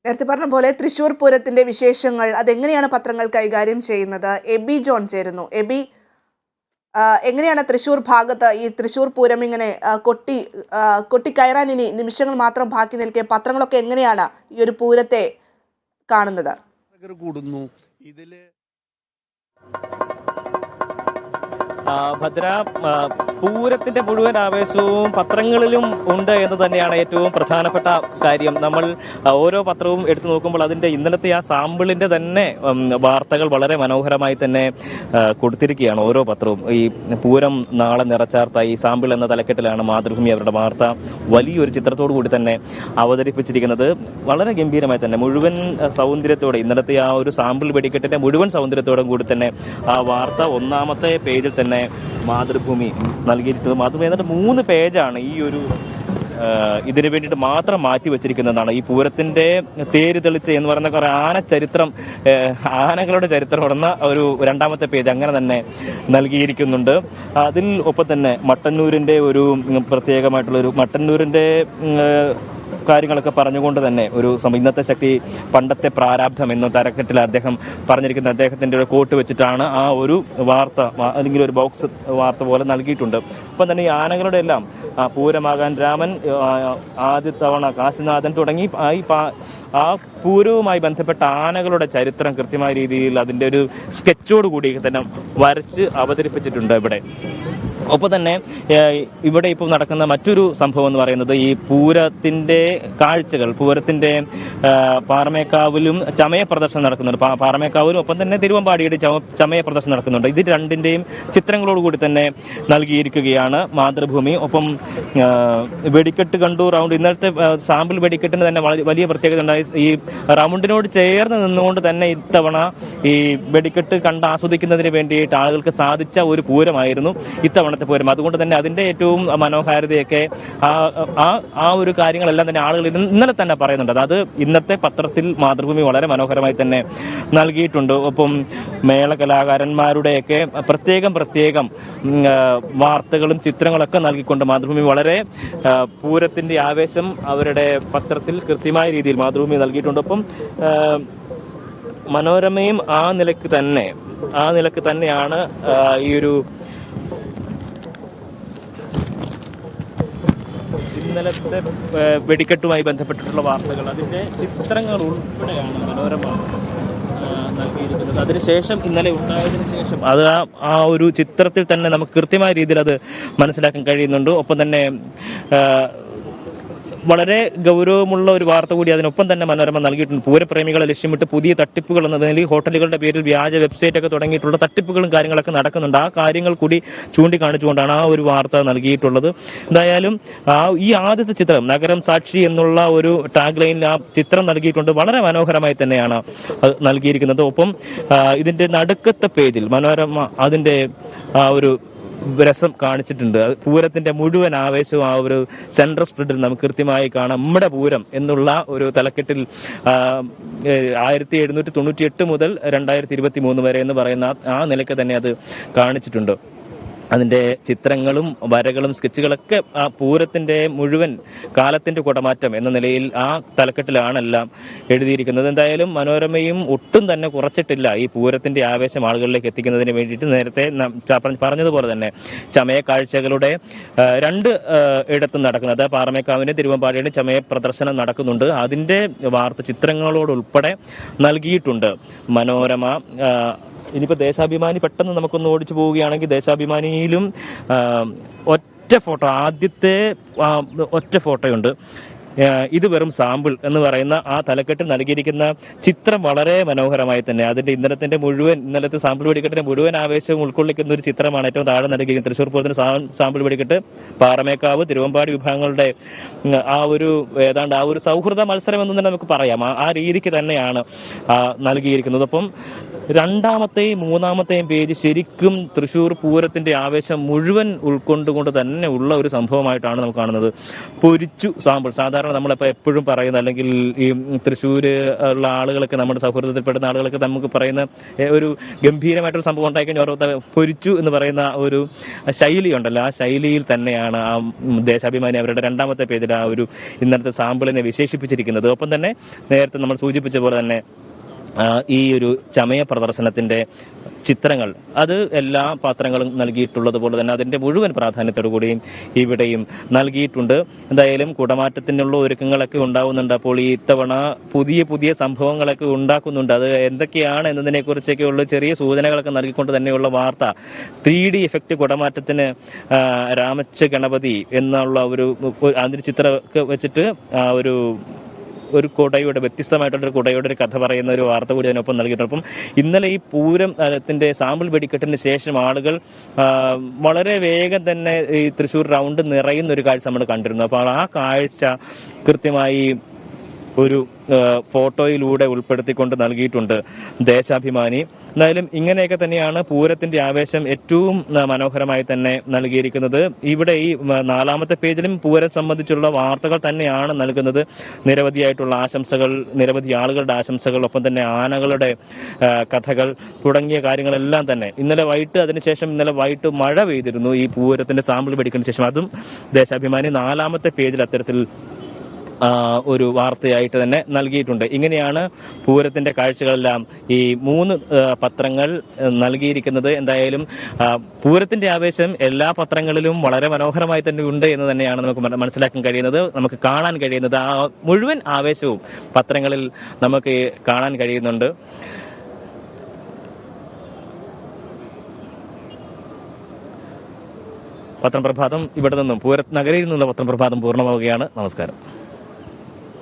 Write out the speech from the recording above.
നേരത്തെ പറഞ്ഞ പോലെ തൃശ്ശൂർ പൂരത്തിന്റെ വിശേഷങ്ങൾ അതെങ്ങനെയാണ് പത്രങ്ങൾ കൈകാര്യം ചെയ്യുന്നത്? എബി ജോൺ ചേരുന്നു. എബി, എങ്ങനെയാണ് തൃശ്ശൂർ ഭാഗത്ത് ഈ തൃശ്ശൂർ പൂരം ഇങ്ങനെ കൊട്ടിക്കയറാൻ ഇനി നിമിഷങ്ങൾ മാത്രം ബാക്കി നിൽക്കെ പത്രങ്ങളൊക്കെ എങ്ങനെയാണ് ഈ ഒരു പൂരത്തെ കാണുന്നത്? കൂടുന്നു ഇതില് ഭദ്ര, പൂരത്തിന്റെ മുഴുവൻ ആവേശവും പത്രങ്ങളിലും ഉണ്ട് എന്ന് തന്നെയാണ് ഏറ്റവും പ്രധാനപ്പെട്ട കാര്യം. നമ്മൾ ഓരോ പത്രവും എടുത്തു നോക്കുമ്പോൾ അതിന്റെ ഇന്നലത്തെ ആ സാമ്പിളിന്റെ തന്നെ വാർത്തകൾ വളരെ മനോഹരമായി തന്നെ കൊടുത്തിരിക്കുകയാണ് ഓരോ പത്രവും. ഈ പൂരം നാളെ നിറച്ചാർത്ത ഈ സാമ്പിൾ എന്ന തലക്കെട്ടിലാണ് മാതൃഭൂമി അവരുടെ വാർത്ത വലിയൊരു ചിത്രത്തോടു കൂടി തന്നെ അവതരിപ്പിച്ചിരിക്കുന്നത്. വളരെ ഗംഭീരമായി തന്നെ മുഴുവൻ സൗന്ദര്യത്തോടെ, ഇന്നലത്തെ ആ ഒരു സാമ്പിൾ വെടിക്കെട്ടിന്റെ മുഴുവൻ സൗന്ദര്യത്തോടും കൂടി തന്നെ ആ വാർത്ത ഒന്നാമത്തെ പേജിൽ തന്നെ മാതൃഭൂമി നൽകിയിരിക്കുന്നത്. മാതൃഭൂമി എന്നിട്ട് 3 പേജാണ് ഈ ഒരു ഇതിനു വേണ്ടിയിട്ട് മാത്രം മാറ്റി വെച്ചിരിക്കുന്നതാണ്. ഈ പൂരത്തിന്റെ തേര് തെളിച്ച് എന്ന് പറയുന്ന കുറെ ആനകളുടെ ചരിത്രം ഉടന്ന ഒരു 2ാമത്തെ പേജ് അങ്ങനെ തന്നെ നൽകിയിരിക്കുന്നുണ്ട്. അതിൽ ഒപ്പം തന്നെ മട്ടന്നൂരിന്റെ ഒരു പ്രത്യേകമായിട്ടുള്ളൊരു മട്ടന്നൂരിന്റെ കാര്യങ്ങളൊക്കെ പറഞ്ഞുകൊണ്ട് തന്നെ ഒരു ഇന്നത്തെ ശക്തി പണ്ടത്തെ പ്രാരാബ്ധം എന്ന തലക്കെട്ടിൽ അദ്ദേഹം പറഞ്ഞിരിക്കുന്ന അദ്ദേഹത്തിന്റെ ഒരു കോട്ട് വെച്ചിട്ടാണ് ആ ഒരു വാർത്ത അല്ലെങ്കിൽ ഒരു ബോക്സ് വാർത്ത പോലെ നൽകിയിട്ടുണ്ട്. ഒപ്പം തന്നെ ഈ ആനകളുടെ എല്ലാം പൂരമാകാൻ രാമൻ, ആദ്യ തവണ കാശിനാഥൻ തുടങ്ങി ആ പൂരവുമായി ബന്ധപ്പെട്ട ആനകളുടെ ചരിത്രം കൃത്യമായ രീതിയിൽ അതിന്റെ ഒരു സ്കെച്ചോട് കൂടി തന്നെ വരച്ച് അവതരിപ്പിച്ചിട്ടുണ്ട് ഇവിടെ. ഒപ്പം തന്നെ ഇവിടെ ഇപ്പോൾ നടക്കുന്ന മറ്റൊരു സംഭവം എന്ന് പറയുന്നത് ഈ പൂരത്തിന്റെ കാഴ്ചകൾ, പൂരത്തിന്റെ പാറമേക്കാവിലും ചമയ പ്രദർശനം നടക്കുന്നുണ്ട്. പാറമേക്കാവിലും ഒപ്പം തന്നെ തിരുവമ്പാടിയുടെ ചമയ പ്രദർശനം നടക്കുന്നുണ്ട്. ഇത് രണ്ടിന്റെയും ചിത്രങ്ങളോടുകൂടി തന്നെ നൽകിയിരിക്കുകയാണ് മാതൃഭൂമി. ഒപ്പം വെടിക്കെട്ട് കണ്ടു റൗണ്ട്, ഇന്നലത്തെ സാമ്പിൾ വെടിക്കെട്ടിന് തന്നെ വലിയ പ്രത്യേകത ഉണ്ടായി. ഈ റൗണ്ടിനോട് ചേർന്ന് നിന്നുകൊണ്ട് തന്നെ ഇത്തവണ ഈ വെടിക്കെട്ട് കണ്ട് ആസ്വദിക്കുന്നതിന് വേണ്ടിയിട്ട് ആളുകൾക്ക് സാധിച്ച ഒരു പൂരമായിരുന്നു ഇത്തവണത്തെ പൂരം. അതുകൊണ്ട് തന്നെ അതിന്റെ ഏറ്റവും മനോഹാരിതയൊക്കെ ആ ഒരു കാര്യങ്ങളെല്ലാം തന്നെ ആളുകൾ ഇന്നലെ തന്നെ പറയുന്നുണ്ട്. അത് ഇന്നത്തെ പത്രത്തിൽ മാതൃഭൂമി വളരെ മനോഹരമായി തന്നെ നൽകിയിട്ടുണ്ട്. ഒപ്പം മേള കലാകാരന്മാരുടെയൊക്കെ പ്രത്യേകം വാർത്തകളും ചിത്രങ്ങളൊക്കെ നൽകിക്കൊണ്ട് മാതൃഭൂമി വളരെ പൂരത്തിന്റെ ആവേശം അവരുടെ പത്രത്തിൽ കൃത്യമായ രീതിയിൽ മാതൃഭൂമി നൽകിയിട്ടുണ്ട്. ഒപ്പം മനോരമയും ആ നിലക്ക് തന്നെയാണ് ഈ ഒരു ഇന്നലത്തെ വെടിക്കെട്ടുമായി ബന്ധപ്പെട്ടിട്ടുള്ള വാർത്തകൾ, അതിന്റെ ചിത്രങ്ങൾ ഉൾപ്പെടെയാണ് മനോരമ നൽകിയിരിക്കുന്നത്. അതിനുശേഷം ഇന്നലെ ഉണ്ടായതിനു ശേഷം അത് ആ ഒരു ചിത്രത്തിൽ തന്നെ നമുക്ക് കൃത്യമായ രീതിയിൽ അത് മനസ്സിലാക്കാൻ കഴിയുന്നുണ്ട്. ഒപ്പം തന്നെ വളരെ ഗൗരവമുള്ള ഒരു വാർത്ത കൂടി അതിനൊപ്പം തന്നെ മനോരമ നൽകിയിട്ടുണ്ട്. പൂരപ്രേമികളെ ലക്ഷ്യമിട്ട് പുതിയ തട്ടിപ്പുകൾ എന്ന നിലയിൽ ഹോട്ടലുകളുടെ പേരിൽ വ്യാജ വെബ്സൈറ്റ് ഒക്കെ തുടങ്ങിയിട്ടുള്ള തട്ടിപ്പുകളും കാര്യങ്ങളൊക്കെ നടക്കുന്നുണ്ട്. ആ കാര്യങ്ങൾ കൂടി ചൂണ്ടിക്കാണിച്ചുകൊണ്ടാണ് ആ ഒരു വാർത്ത നൽകിയിട്ടുള്ളത്. എന്തായാലും ഈ ആദ്യത്തെ ചിത്രം നഗരം സാക്ഷി എന്നുള്ള ഒരു ടാഗ് ലൈനിൽ ആ ചിത്രം നൽകിയിട്ടുണ്ട്. വളരെ മനോഹരമായി തന്നെയാണ് അത് നൽകിയിരിക്കുന്നത്. ഒപ്പം ഇതിന്റെ നടുക്കത്തെ പേജിൽ മനോരമ അതിന്റെ ആ ഒരു രസം കാണിച്ചിട്ടുണ്ട്. പൂരത്തിന്റെ മുഴുവൻ ആവേശവും ആ ഒരു സെൻട്രൽ സ്പ്രെഡിൽ നമുക്ക് കൃത്യമായി കാണാം. നമ്മുടെ പൂരം എന്നുള്ള ഒരു തലക്കെട്ടിൽ 1798 മുതൽ 2023 വരെ എന്ന് പറയുന്ന ആ നിലയ്ക്ക് തന്നെ അത് കാണിച്ചിട്ടുണ്ട്. അതിന്റെ ചിത്രങ്ങളും വരകളും സ്കെച്ചുകളൊക്കെ ആ പൂരത്തിന്റെ മുഴുവൻ കാലത്തിന്റെ കുടമാറ്റം എന്ന നിലയിൽ ആ തലക്കെട്ടിലാണെല്ലാം എഴുതിയിരിക്കുന്നത്. എന്തായാലും മനോരമയും ഒട്ടും തന്നെ കുറച്ചിട്ടില്ല ഈ പൂരത്തിന്റെ ആവേശം ആളുകളിലേക്ക് എത്തിക്കുന്നതിന് വേണ്ടിയിട്ട്. നേരത്തെ പറഞ്ഞതുപോലെ തന്നെ ചമയ കാഴ്ചകളുടെ 2 ഇടത്തും നടക്കുന്നത്, പാറമേക്കാവിന്റെ തിരുവമ്പാടിയുടെ ചമയ പ്രദർശനം നടക്കുന്നുണ്ട്. അതിന്റെ വാർത്ത ചിത്രങ്ങളോടുൾപ്പെടെ നൽകിയിട്ടുണ്ട് മനോരമ. ഇനിയിപ്പോൾ ദേശാഭിമാനി പെട്ടെന്ന് നമുക്കൊന്ന് ഓടിച്ചു പോവുകയാണെങ്കിൽ ദേശാഭിമാനിയിലും ആദ്യത്തെ ഒറ്റ ഫോട്ടോയുണ്ട്. ഇത് വെറും സാമ്പിൾ എന്ന് പറയുന്ന ആ തലക്കെട്ട് നൽകിയിരിക്കുന്ന ചിത്രം വളരെ മനോഹരമായി തന്നെ അതിന്റെ ഇന്നലത്തെ സാമ്പിൾ വെടിക്കെട്ടിന്റെ മുഴുവൻ ആവേശവും ഉൾക്കൊള്ളിക്കുന്ന ഒരു ചിത്രമാണ് ഏറ്റവും താഴെ നൽകിയിരിക്കുന്നത്. തൃശ്ശൂർ പൂരത്തിന്റെ സാമ്പിൾ വെടിക്കെട്ട്, പാറമേക്കാവ്, തിരുവമ്പാടി വിഭാഗങ്ങളുടെ ആ ഒരു ഏതാണ്ട് ആ ഒരു സൗഹൃദ മത്സരം എന്ന് തന്നെ നമുക്ക് പറയാം. ആ രീതിക്ക് തന്നെയാണ് നൽകിയിരിക്കുന്നത്. അപ്പം 2ാമത്തെയും 3ാമത്തെയും പേജ് ശരിക്കും തൃശ്ശൂർ പൂരത്തിന്റെ ആവേശം മുഴുവൻ ഉൾക്കൊണ്ടുകൊണ്ട് തന്നെ ഉള്ള ഒരു സംഭവമായിട്ടാണ് നമുക്ക് കാണുന്നത്. പൊരിച്ചു സാമ്പിൾ, സാധാരണ സാധാരണ നമ്മളിപ്പോൾ എപ്പോഴും പറയുന്ന, അല്ലെങ്കിൽ ഈ തൃശ്ശൂർ ഉള്ള ആളുകളൊക്കെ, നമ്മുടെ സൗഹൃദത്തിൽപ്പെടുന്ന ആളുകളൊക്കെ നമുക്ക് പറയുന്ന ഒരു ഗംഭീരമായിട്ടൊരു സംഭവം ഉണ്ടായിക്കഴിഞ്ഞാൽ ഓരോ പൊരിച്ചു എന്ന് പറയുന്ന ഒരു ശൈലി ഉണ്ടല്ലോ, ആ ശൈലിയിൽ തന്നെയാണ് ആ ദേശാഭിമാനി അവരുടെ രണ്ടാമത്തെ പേജിൽ ആ ഒരു ഇന്നത്തെ സാമ്പിളിനെ വിശേഷിപ്പിച്ചിരിക്കുന്നത്. ഒപ്പം തന്നെ നേരത്തെ നമ്മൾ സൂചിപ്പിച്ച പോലെ തന്നെ ഈ ഒരു ചമയ പ്രദർശനത്തിന്റെ ചിത്രങ്ങൾ അത് എല്ലാ പത്രങ്ങളും നൽകിയിട്ടുള്ളതുപോലെ തന്നെ അതിന്റെ മുഴുവൻ പ്രാധാന്യത്തോടു കൂടിയും ഇവിടെയും നൽകിയിട്ടുണ്ട്. എന്തായാലും കുടമാറ്റത്തിനുള്ള ഒരുക്കങ്ങളൊക്കെ ഉണ്ടാവുന്നുണ്ട്. അപ്പോൾ ഈ ഇത്തവണ പുതിയ പുതിയ സംഭവങ്ങളൊക്കെ ഉണ്ടാക്കുന്നുണ്ട്. അത് എന്തൊക്കെയാണ് എന്നതിനെ കുറിച്ചൊക്കെയുള്ള ചെറിയ സൂചനകളൊക്കെ നൽകിക്കൊണ്ട് തന്നെയുള്ള വാർത്ത. 3D ഇഫക്റ്റ് കുടമാറ്റത്തിന് രാമച്ച ഗണപതി എന്നുള്ള അതിന്റെ ചിത്രമൊക്കെ വെച്ചിട്ട് ഒരു കുടയുടെ, വ്യത്യസ്തമായിട്ടുള്ളൊരു കുടയുടെ ഒരു കഥ പറയുന്ന ഒരു വാർത്ത കൂടി അതിനൊപ്പം നൽകിയിട്ടുണ്ട്. അപ്പം ഇന്നലെ ഈ പൂരത്തിന്റെ സാമ്പിൾ വെടിക്കെട്ടിന് ശേഷം ആളുകൾ വളരെ വേഗം തന്നെ ഈ തൃശ്ശൂർ റൗണ്ട് നിറയുന്ന ഒരു കാഴ്ച നമ്മൾ കണ്ടിരുന്നു. അപ്പോൾ ആ കാഴ്ച കൃത്യമായി ഒരു ഫോട്ടോയിലൂടെ ഉൾപ്പെടുത്തിക്കൊണ്ട് നൽകിയിട്ടുണ്ട് ദേശാഭിമാനി. എന്തായാലും ഇങ്ങനെയൊക്കെ തന്നെയാണ് പൂരത്തിന്റെ ആവേശം ഏറ്റവും മനോഹരമായി തന്നെ നൽകിയിരിക്കുന്നത്. ഇവിടെ ഈ 4-ാമത്തെ പേജിലും പൂരം സംബന്ധിച്ചുള്ള വാർത്തകൾ തന്നെയാണ് നൽകുന്നത്. നിരവധിയായിട്ടുള്ള ആശംസകൾ, നിരവധി ആളുകളുടെ ആശംസകൾ, ഒപ്പം തന്നെ ആനകളുടെ കഥകൾ തുടങ്ങിയ കാര്യങ്ങളെല്ലാം തന്നെ. ഇന്നലെ വൈകിട്ട് മഴ പെയ്തിരുന്നു ഈ പൂരത്തിന്റെ സാമ്പിൾ വെടിക്കുന്നതിന് ശേഷം. അതും ദേശാഭിമാനി 4-ാമത്തെ പേജിൽ അത്തരത്തിൽ ഒരു വാർത്തയായിട്ട് തന്നെ നൽകിയിട്ടുണ്ട്. ഇങ്ങനെയാണ് പൂരത്തിന്റെ കാഴ്ചകളെല്ലാം ഈ 3 പത്രങ്ങൾ നൽകിയിരിക്കുന്നത്. എന്തായാലും പൂരത്തിന്റെ ആവേശം എല്ലാ പത്രങ്ങളിലും വളരെ മനോഹരമായി തന്നെ ഉണ്ട് എന്ന് തന്നെയാണ് നമുക്ക് മനസ്സിലാക്കാൻ കഴിയുന്നത്, നമുക്ക് കാണാൻ കഴിയുന്നത്. ആ മുഴുവൻ ആവേശവും പത്രങ്ങളിൽ നമുക്ക് കാണാൻ കഴിയുന്നുണ്ട്. പത്രപ്രഭാതം ഇവിടെ നിന്നും നഗരയിൽ നിന്നുള്ള പത്രപ്രഭാതം പൂർണ്ണമാവുകയാണ്. നമസ്കാരം.